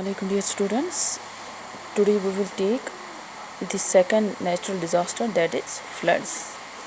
Assalamualaikum dear students. Today we will take the second natural disaster, that is floods.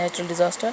natural disaster.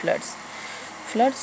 floods. Floods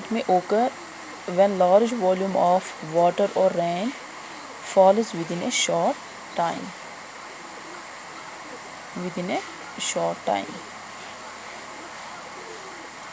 it may occur when large volume of water or rain falls within a short time.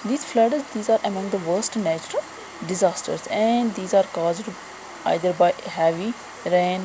These are among the worst natural disasters, and these are caused either by heavy rain.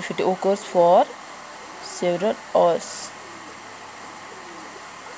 if it occurs for several hours,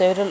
several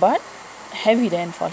but heavy rainfall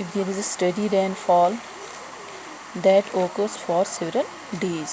if there is a steady rainfall that occurs for several days.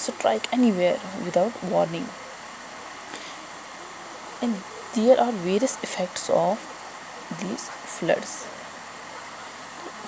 strike anywhere without warning, and there are various effects of these floods.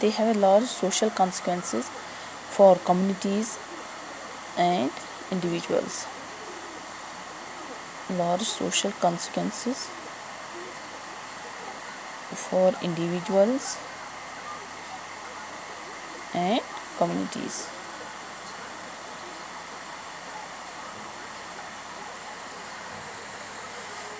they have a large social consequences for communities and individuals. Large social consequences for individuals and communities.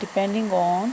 depending on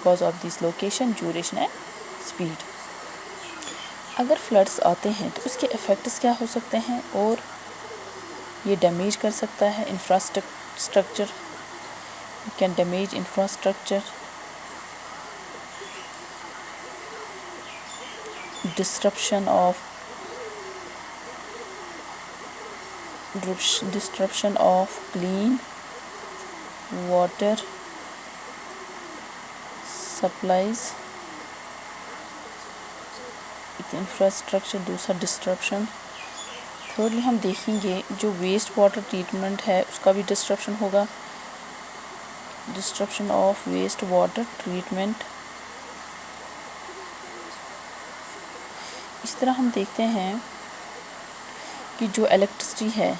because of this location duration and speed. اگر floods آتے ہیں تو اس کے effects کیا ہو سکتے ہیں اور یہ ڈیمیج کر سکتا ہے infrastructure. Can damage infrastructure, disruption of clean water supplies. Infrastructure دوسرا ڈسٹرپشن. تھرڈلی ہم دیکھیں گے جو ویسٹ واٹر ٹریٹمنٹ ہے اس کا بھی ڈسٹرپشن ہوگا, disruption of waste water treatment. اس طرح ہم دیکھتے ہیں کہ جو الیکٹرسٹی ہے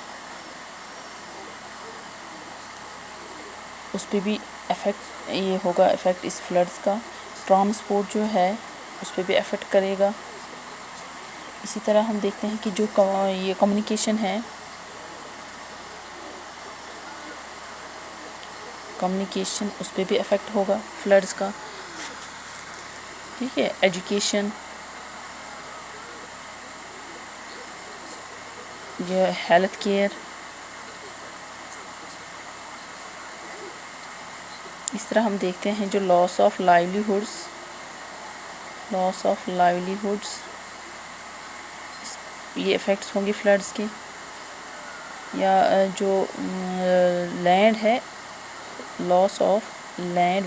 اس پہ بھی افیکٹ یہ ہوگا, افیکٹ اس فلڈس کا. ٹرانسپورٹ جو ہے اس پہ بھی افیکٹ کرے گا. اسی طرح ہم دیکھتے ہیں کہ جو یہ کمیونیکیشن ہے, کمیونیکیشن اس پہ بھی افیکٹ ہوگا فلڈس کا. ٹھیک ہے, ایجوکیشن, جو ہیلتھ کیئر. اس طرح ہم دیکھتے ہیں جو لاس آف لائیولیہوڈس, یہ افیکٹس ہوں گے فلڈس کے. یا جو لینڈ ہے, لاس آف لینڈ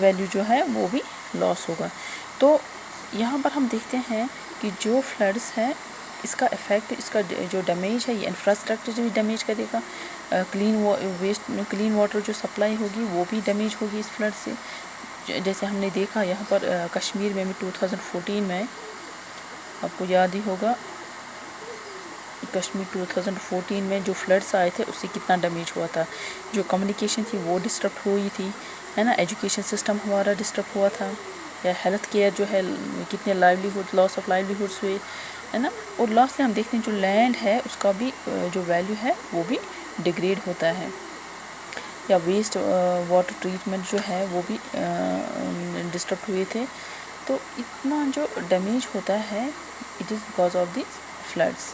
ویلیو جو ہے وہ بھی لاس ہوگا. تو یہاں پر ہم دیکھتے ہیں کہ جو فلڈس ہے اس کا افیکٹ, اس کا جو ڈیمیج ہے یہ انفراسٹرکچر جو بھی ڈیمیج کرے گا. کلین واٹر جو سپلائی ہوگی وہ بھی ڈیمیج ہوگی اس فلڈ سے. جیسے ہم نے دیکھا یہاں پر کشمیر میں بھی 2014 میں, آپ کو یاد ہی ہوگا کشمیر 2014 میں جو فلڈس آئے تھے اس سے کتنا ڈیمیج ہوا تھا. جو کمیونیکیشن تھی وہ ڈسٹرب ہوئی تھی, ہے نا. ایجوکیشن سسٹم ہمارا ڈسٹرب ہوا تھا. یا ہیلتھ کیئر جو ہے کتنے لاس آف لائیولیہوڈس ہوئے, ہے نا. اور لاسٹلی ہم دیکھتے ہیں جو لینڈ ہے اس کا بھی جو ویلیو ہے وہ بھی ڈیگریڈ ہوتا ہے. یا ویسٹ واٹر ٹریٹمنٹ جو ہے وہ بھی ڈسٹرب ہوئے تھے. تو اتنا جو ڈیمیج ہوتا ہے it is because of the floods.